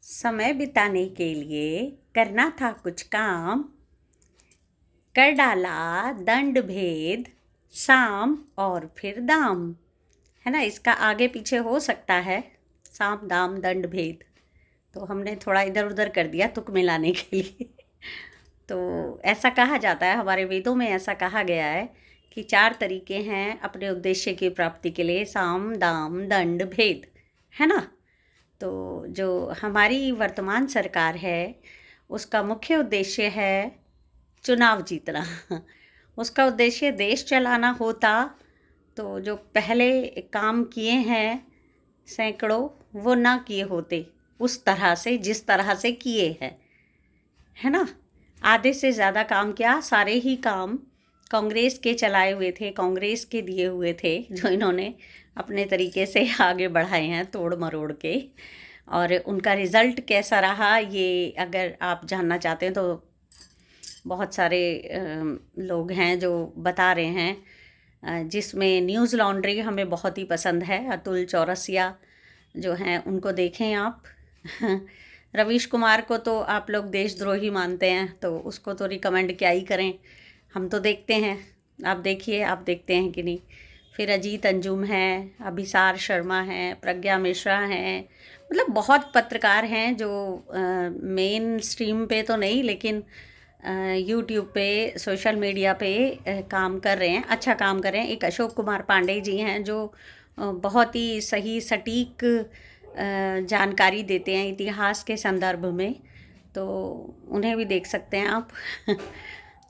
समय बिताने के लिए करना था कुछ काम, कर डाला दंड भेद, साम और फिर दाम। है ना, इसका आगे पीछे हो सकता है, साम दाम दंड भेद। तो हमने थोड़ा इधर उधर कर दिया तुक मिलाने के लिए। तो ऐसा कहा जाता है, हमारे वेदों में ऐसा कहा गया है कि 4 तरीके हैं अपने उद्देश्य की प्राप्ति के लिए, साम दाम दंड भेद। है ना। तो जो हमारी वर्तमान सरकार है उसका मुख्य उद्देश्य है चुनाव जीतना। उसका उद्देश्य देश चलाना होता तो जो पहले काम किए हैं सैकड़ों, वो ना किए होते उस तरह से जिस तरह से किए हैं। है ना। आधे से ज़्यादा काम क्या, सारे ही काम कांग्रेस के चलाए हुए थे, कांग्रेस के दिए हुए थे, जो इन्होंने अपने तरीके से आगे बढ़ाए हैं तोड़ मरोड़ के। और उनका रिज़ल्ट कैसा रहा ये अगर आप जानना चाहते हैं तो बहुत सारे लोग हैं जो बता रहे हैं, जिसमें न्यूज़ लॉन्ड्री हमें बहुत ही पसंद है। अतुल चौरसिया जो हैं उनको देखें आप। रवीश कुमार को तो आप लोग देशद्रोही मानते हैं, तो उसको तो रिकमेंड क्या ही करें, हम तो देखते हैं। आप देखिए, आप देखते हैं कि नहीं। फिर अजीत अंजुम हैं, अभिसार शर्मा हैं, प्रज्ञा मिश्रा हैं, मतलब बहुत पत्रकार हैं जो मेन स्ट्रीम पे तो नहीं लेकिन यूट्यूब पे, सोशल मीडिया पे काम कर रहे हैं, अच्छा काम कर रहे हैं। एक अशोक कुमार पांडे जी हैं जो बहुत ही सही सटीक जानकारी देते हैं इतिहास के संदर्भ में, तो उन्हें भी देख सकते हैं आप।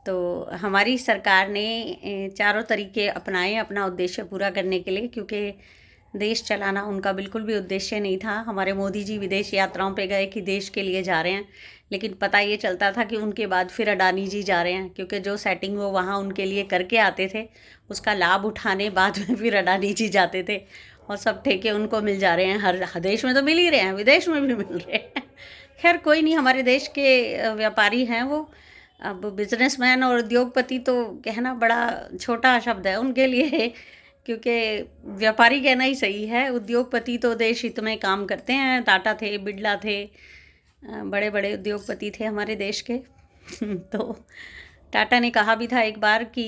तो हमारी सरकार ने चारों तरीके अपनाए अपना उद्देश्य पूरा करने के लिए, क्योंकि देश चलाना उनका बिल्कुल भी उद्देश्य नहीं था। हमारे मोदी जी विदेश यात्राओं पे गए कि देश के लिए जा रहे हैं, लेकिन पता ये चलता था कि उनके बाद फिर अडानी जी जा रहे हैं, क्योंकि जो सेटिंग वो वहाँ उनके लिए करके आते थे उसका लाभ उठाने बाद में फिर अडानी जी जाते थे और सब ठेके उनको मिल जा रहे हैं। हर देश में तो मिल ही रहे हैं, विदेश में भी मिल रहे हैं। खैर कोई नहीं, हमारे देश के व्यापारी हैं वो। अब बिजनेसमैन और उद्योगपति तो कहना बड़ा छोटा शब्द है उनके लिए, क्योंकि व्यापारी कहना ही सही है। उद्योगपति तो देश हित में काम करते हैं, टाटा थे, बिरला थे, बड़े बड़े उद्योगपति थे हमारे देश के। तो टाटा ने कहा भी था एक बार कि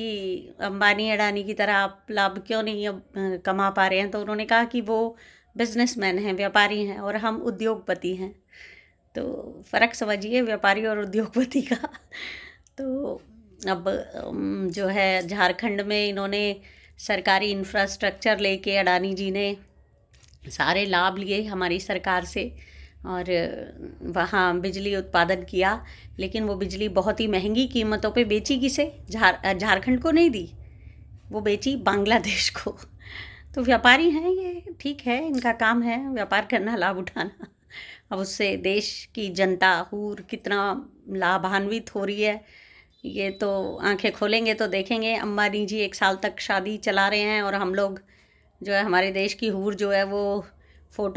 अंबानी अडानी की तरह आप लाभ क्यों नहीं अब कमा पा रहे हैं, तो उन्होंने कहा कि वो बिजनेसमैन हैं, व्यापारी हैं और हम उद्योगपति हैं। तो फ़र्क समझिए व्यापारी और उद्योगपति का। तो अब जो है झारखंड में इन्होंने सरकारी इंफ्रास्ट्रक्चर लेके अडानी जी ने सारे लाभ लिए हमारी सरकार से और वहाँ बिजली उत्पादन किया, लेकिन वो बिजली बहुत ही महंगी कीमतों पे बेची। किसे? झारखंड को नहीं दी, वो बेची बांग्लादेश को। तो व्यापारी हैं ये, ठीक है, इनका काम है व्यापार करना, लाभ उठाना। अब उससे देश की जनता हूर कितना लाभान्वित हो रही है, ये तो आंखें खोलेंगे तो देखेंगे। अंबानी जी 1 साल तक शादी चला रहे हैं और हम लोग जो है, हमारे देश की हूर जो है वो फ़ोटो